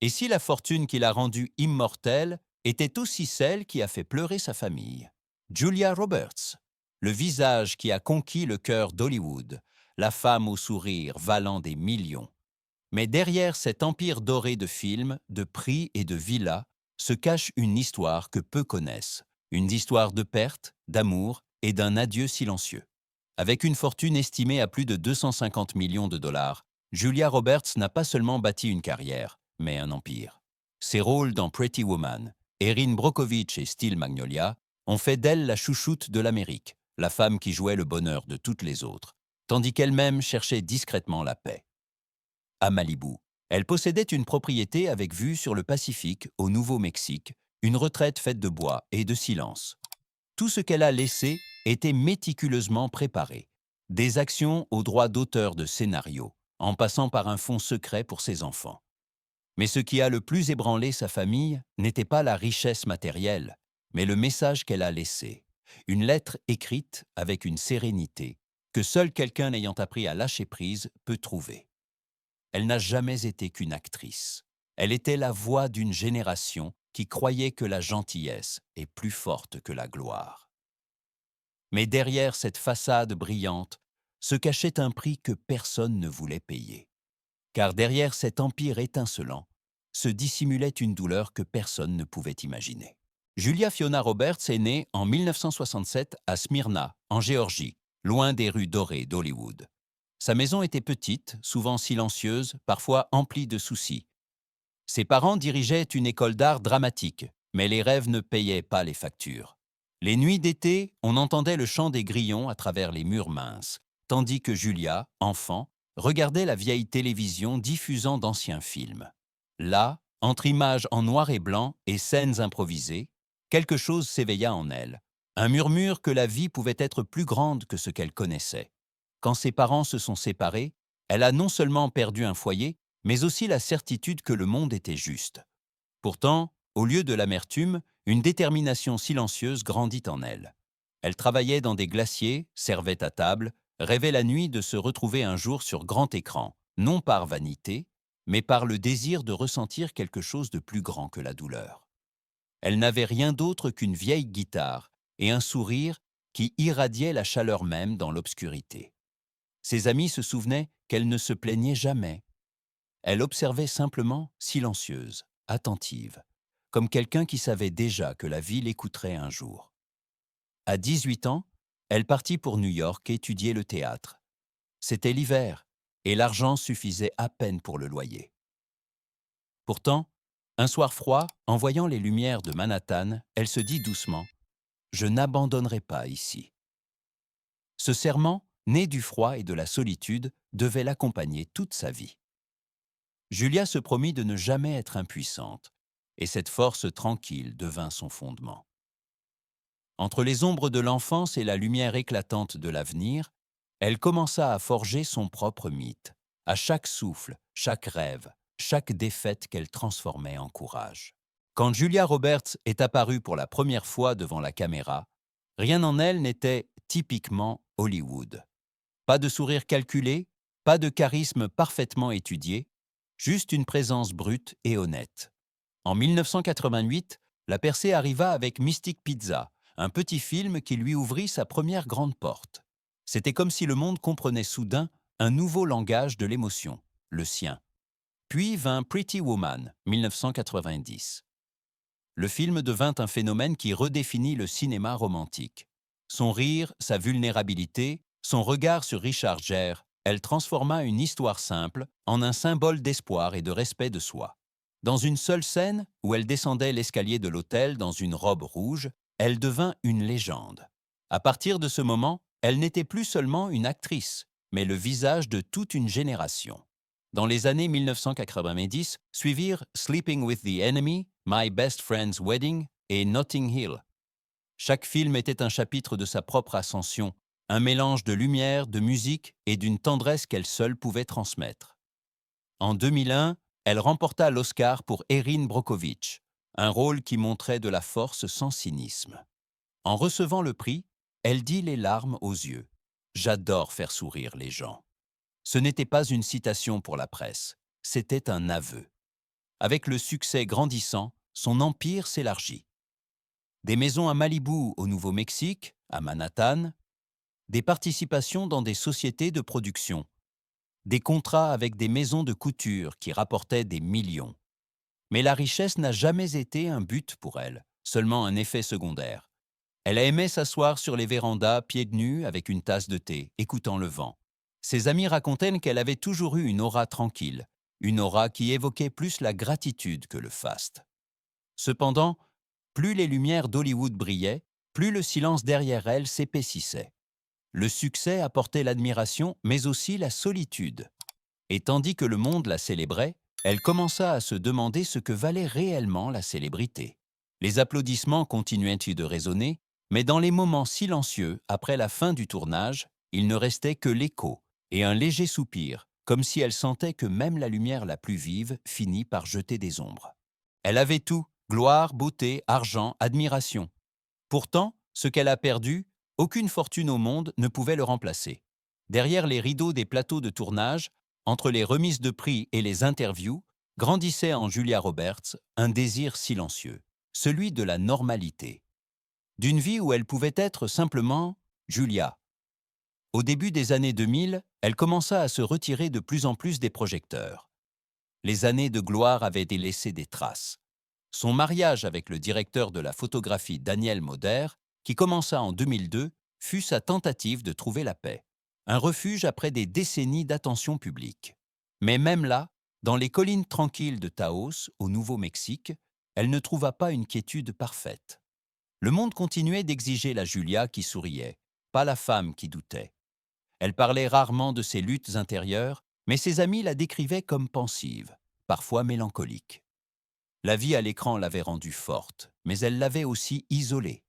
Et si la fortune qui l'a rendue immortelle était aussi celle qui a fait pleurer sa famille? Julia Roberts, le visage qui a conquis le cœur d'Hollywood, la femme au sourire valant des millions. Mais derrière cet empire doré de films, de prix et de villas, se cache une histoire que peu connaissent. Une histoire de perte, d'amour et d'un adieu silencieux. Avec une fortune estimée à plus de 250 millions de dollars, Julia Roberts n'a pas seulement bâti une carrière, mais un empire. Ses rôles dans Pretty Woman, Erin Brockovich et Steel Magnolia ont fait d'elle la chouchoute de l'Amérique, la femme qui jouait le bonheur de toutes les autres, tandis qu'elle-même cherchait discrètement la paix. À Malibu, elle possédait une propriété avec vue sur le Pacifique, au Nouveau-Mexique, une retraite faite de bois et de silence. Tout ce qu'elle a laissé était méticuleusement préparé. Des actions aux droits d'auteur de scénarios, en passant par un fonds secret pour ses enfants. Mais ce qui a le plus ébranlé sa famille n'était pas la richesse matérielle, mais le message qu'elle a laissé. Une lettre écrite avec une sérénité que seul quelqu'un n'ayant appris à lâcher prise peut trouver. Elle n'a jamais été qu'une actrice. Elle était la voix d'une génération qui croyait que la gentillesse est plus forte que la gloire. Mais derrière cette façade brillante se cachait un prix que personne ne voulait payer. Car derrière cet empire étincelant se dissimulait une douleur que personne ne pouvait imaginer. Julia Fiona Roberts est née en 1967 à Smyrna, en Géorgie, loin des rues dorées d'Hollywood. Sa maison était petite, souvent silencieuse, parfois emplie de soucis. Ses parents dirigeaient une école d'art dramatique, mais les rêves ne payaient pas les factures. Les nuits d'été, on entendait le chant des grillons à travers les murs minces, tandis que Julia, enfant, regardait la vieille télévision diffusant d'anciens films. Là, entre images en noir et blanc et scènes improvisées, quelque chose s'éveilla en elle, un murmure que la vie pouvait être plus grande que ce qu'elle connaissait. Quand ses parents se sont séparés, elle a non seulement perdu un foyer, mais aussi la certitude que le monde était juste. Pourtant, au lieu de l'amertume, une détermination silencieuse grandit en elle. Elle travaillait dans des glaciers, servait à table, rêvait la nuit de se retrouver un jour sur grand écran, non par vanité, mais par le désir de ressentir quelque chose de plus grand que la douleur. Elle n'avait rien d'autre qu'une vieille guitare et un sourire qui irradiait la chaleur même dans l'obscurité. Ses amis se souvenaient qu'elle ne se plaignait jamais. Elle observait simplement, silencieuse, attentive, comme quelqu'un qui savait déjà que la vie l'écouterait un jour. À 18 ans, elle partit pour New York étudier le théâtre. C'était l'hiver, et l'argent suffisait à peine pour le loyer. Pourtant, un soir froid, en voyant les lumières de Manhattan, elle se dit doucement « Je n'abandonnerai pas ici ». Ce serment, né du froid et de la solitude, devait l'accompagner toute sa vie. Julia se promit de ne jamais être impuissante, et cette force tranquille devint son fondement. Entre les ombres de l'enfance et la lumière éclatante de l'avenir, elle commença à forger son propre mythe, à chaque souffle, chaque rêve, chaque défaite qu'elle transformait en courage. Quand Julia Roberts est apparue pour la première fois devant la caméra, rien en elle n'était typiquement Hollywood. Pas de sourire calculé, pas de charisme parfaitement étudié, juste une présence brute et honnête. En 1988, la percée arriva avec Mystic Pizza, un petit film qui lui ouvrit sa première grande porte. C'était comme si le monde comprenait soudain un nouveau langage de l'émotion, le sien. Puis vint Pretty Woman, 1990. Le film devint un phénomène qui redéfinit le cinéma romantique. Son rire, sa vulnérabilité, son regard sur Richard Gere, elle transforma une histoire simple en un symbole d'espoir et de respect de soi. Dans une seule scène, où elle descendait l'escalier de l'hôtel dans une robe rouge, elle devint une légende. À partir de ce moment, elle n'était plus seulement une actrice, mais le visage de toute une génération. Dans les années 1990, suivirent Sleeping with the Enemy, My Best Friend's Wedding et Notting Hill. Chaque film était un chapitre de sa propre ascension, un mélange de lumière, de musique et d'une tendresse qu'elle seule pouvait transmettre. En 2001, elle remporta l'Oscar pour Erin Brockovich, un rôle qui montrait de la force sans cynisme. En recevant le prix, elle dit les larmes aux yeux. « J'adore faire sourire les gens ». Ce n'était pas une citation pour la presse, c'était un aveu. Avec le succès grandissant, son empire s'élargit. Des maisons à Malibu au Nouveau-Mexique, à Manhattan, des participations dans des sociétés de production, des contrats avec des maisons de couture qui rapportaient des millions. Mais la richesse n'a jamais été un but pour elle, seulement un effet secondaire. Elle a aimé s'asseoir sur les vérandas, pieds nus, avec une tasse de thé, écoutant le vent. Ses amis racontaient qu'elle avait toujours eu une aura tranquille, une aura qui évoquait plus la gratitude que le faste. Cependant, plus les lumières d'Hollywood brillaient, plus le silence derrière elle s'épaississait. Le succès apportait l'admiration, mais aussi la solitude. Et tandis que le monde la célébrait, elle commença à se demander ce que valait réellement la célébrité. Les applaudissements continuaient de résonner, mais dans les moments silencieux, après la fin du tournage, il ne restait que l'écho et un léger soupir, comme si elle sentait que même la lumière la plus vive finit par jeter des ombres. Elle avait tout, gloire, beauté, argent, admiration. Pourtant, ce qu'elle a perdu, aucune fortune au monde ne pouvait le remplacer. Derrière les rideaux des plateaux de tournage, entre les remises de prix et les interviews, grandissait en Julia Roberts un désir silencieux, celui de la normalité. D'une vie où elle pouvait être simplement Julia. Au début des années 2000, elle commença à se retirer de plus en plus des projecteurs. Les années de gloire avaient laissé des traces. Son mariage avec le directeur de la photographie Daniel Moder, qui commença en 2002, fut sa tentative de trouver la paix. Un refuge après des décennies d'attention publique. Mais même là, dans les collines tranquilles de Taos, au Nouveau-Mexique, elle ne trouva pas une quiétude parfaite. Le monde continuait d'exiger la Julia qui souriait, pas la femme qui doutait. Elle parlait rarement de ses luttes intérieures, mais ses amis la décrivaient comme pensive, parfois mélancolique. La vie à l'écran l'avait rendue forte, mais elle l'avait aussi isolée.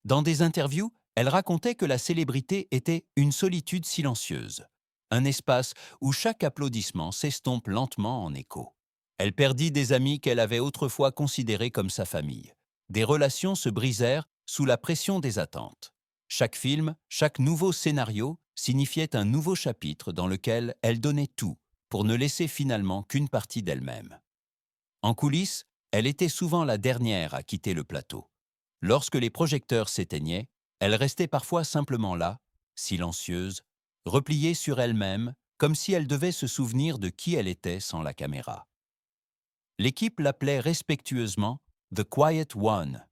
Dans des interviews, elle racontait que la célébrité était une solitude silencieuse, un espace où chaque applaudissement s'estompe lentement en écho. Elle perdit des amis qu'elle avait autrefois considérés comme sa famille. Des relations se brisèrent sous la pression des attentes. Chaque film, chaque nouveau scénario signifiait un nouveau chapitre dans lequel elle donnait tout pour ne laisser finalement qu'une partie d'elle-même. En coulisses, elle était souvent la dernière à quitter le plateau. Lorsque les projecteurs s'éteignaient, elle restait parfois simplement là, silencieuse, repliée sur elle-même, comme si elle devait se souvenir de qui elle était sans la caméra. L'équipe l'appelait respectueusement « The Quiet One ».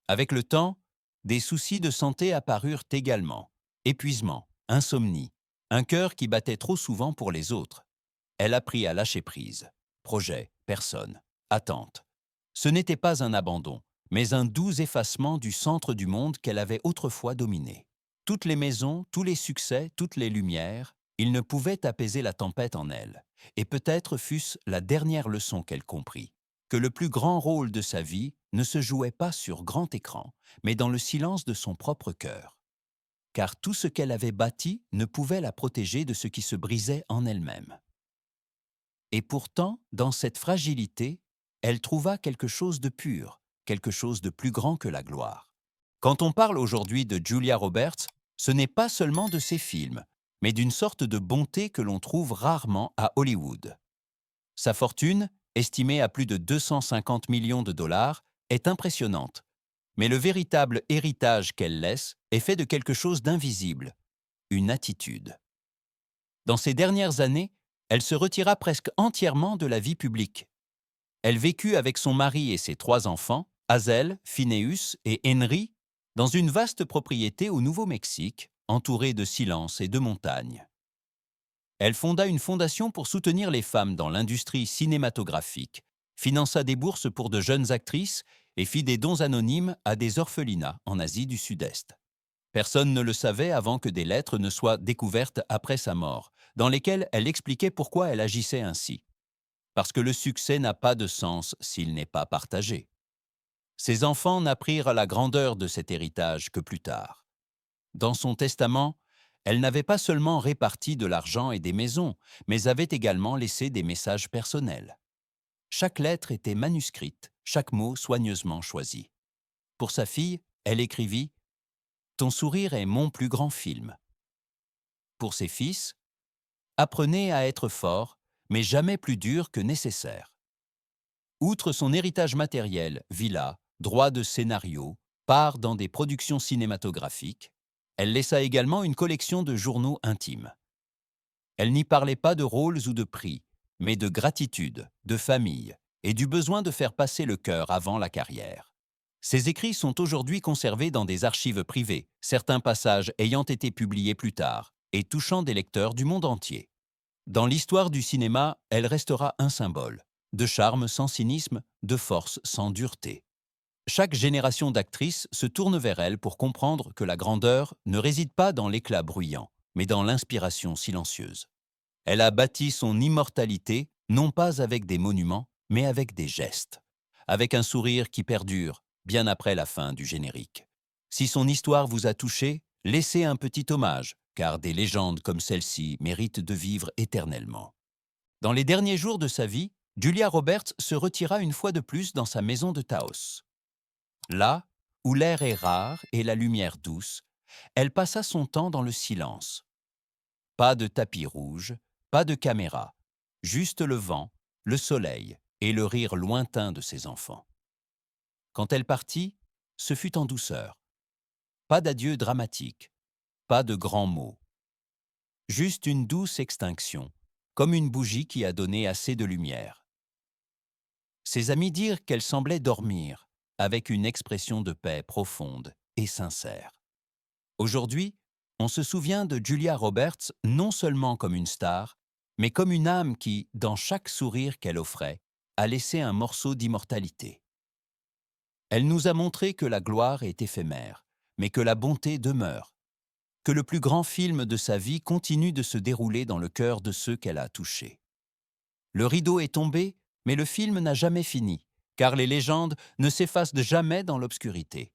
Avec le temps, des soucis de santé apparurent également. Épuisement, insomnie, un cœur qui battait trop souvent pour les autres. Elle apprit à lâcher prise. Projet, personne, attente. Ce n'était pas un abandon, mais un doux effacement du centre du monde qu'elle avait autrefois dominé. Toutes les maisons, tous les succès, toutes les lumières, ils ne pouvaient apaiser la tempête en elle. Et peut-être fût-ce la dernière leçon qu'elle comprit, que le plus grand rôle de sa vie ne se jouait pas sur grand écran, mais dans le silence de son propre cœur. Car tout ce qu'elle avait bâti ne pouvait la protéger de ce qui se brisait en elle-même. Et pourtant, dans cette fragilité, elle trouva quelque chose de pur, quelque chose de plus grand que la gloire. Quand on parle aujourd'hui de Julia Roberts, ce n'est pas seulement de ses films, mais d'une sorte de bonté que l'on trouve rarement à Hollywood. Sa fortune, estimée à plus de 250 millions de dollars, est impressionnante. Mais le véritable héritage qu'elle laisse est fait de quelque chose d'invisible, une attitude. Dans ces dernières années, elle se retira presque entièrement de la vie publique. Elle vécut avec son mari et ses 3 enfants, Hazel, Phineus et Henry, dans une vaste propriété au Nouveau-Mexique, entourée de silence et de montagnes. Elle fonda une fondation pour soutenir les femmes dans l'industrie cinématographique, finança des bourses pour de jeunes actrices et fit des dons anonymes à des orphelinats en Asie du Sud-Est. Personne ne le savait avant que des lettres ne soient découvertes après sa mort, dans lesquelles elle expliquait pourquoi elle agissait ainsi. Parce que le succès n'a pas de sens s'il n'est pas partagé. Ses enfants n'apprirent la grandeur de cet héritage que plus tard. Dans son testament, elle n'avait pas seulement réparti de l'argent et des maisons, mais avait également laissé des messages personnels. Chaque lettre était manuscrite, chaque mot soigneusement choisi. Pour sa fille, elle écrivit « Ton sourire est mon plus grand film ». Pour ses fils, « Apprenez à être fort, mais jamais plus dur que nécessaire ». Outre son héritage matériel, villa, droit de scénario, part dans des productions cinématographiques, elle laissa également une collection de journaux intimes. Elle n'y parlait pas de rôles ou de prix, mais de gratitude, de famille et du besoin de faire passer le cœur avant la carrière. Ses écrits sont aujourd'hui conservés dans des archives privées, certains passages ayant été publiés plus tard et touchant des lecteurs du monde entier. Dans l'histoire du cinéma, elle restera un symbole, de charme sans cynisme, de force sans dureté. Chaque génération d'actrices se tourne vers elle pour comprendre que la grandeur ne réside pas dans l'éclat bruyant, mais dans l'inspiration silencieuse. Elle a bâti son immortalité, non pas avec des monuments, mais avec des gestes, avec un sourire qui perdure, bien après la fin du générique. Si son histoire vous a touché, laissez un petit hommage, car des légendes comme celle-ci méritent de vivre éternellement. Dans les derniers jours de sa vie, Julia Roberts se retira une fois de plus dans sa maison de Taos. Là, où l'air est rare et la lumière douce, elle passa son temps dans le silence. Pas de tapis rouge, pas de caméra, juste le vent, le soleil et le rire lointain de ses enfants. Quand elle partit, ce fut en douceur. Pas d'adieu dramatique, pas de grands mots. Juste une douce extinction, comme une bougie qui a donné assez de lumière. Ses amis dirent qu'elle semblait dormir, avec une expression de paix profonde et sincère. Aujourd'hui, on se souvient de Julia Roberts non seulement comme une star, mais comme une âme qui, dans chaque sourire qu'elle offrait, a laissé un morceau d'immortalité. Elle nous a montré que la gloire est éphémère, mais que la bonté demeure, que le plus grand film de sa vie continue de se dérouler dans le cœur de ceux qu'elle a touchés. Le rideau est tombé, mais le film n'a jamais fini, car les légendes ne s'effacent jamais dans l'obscurité.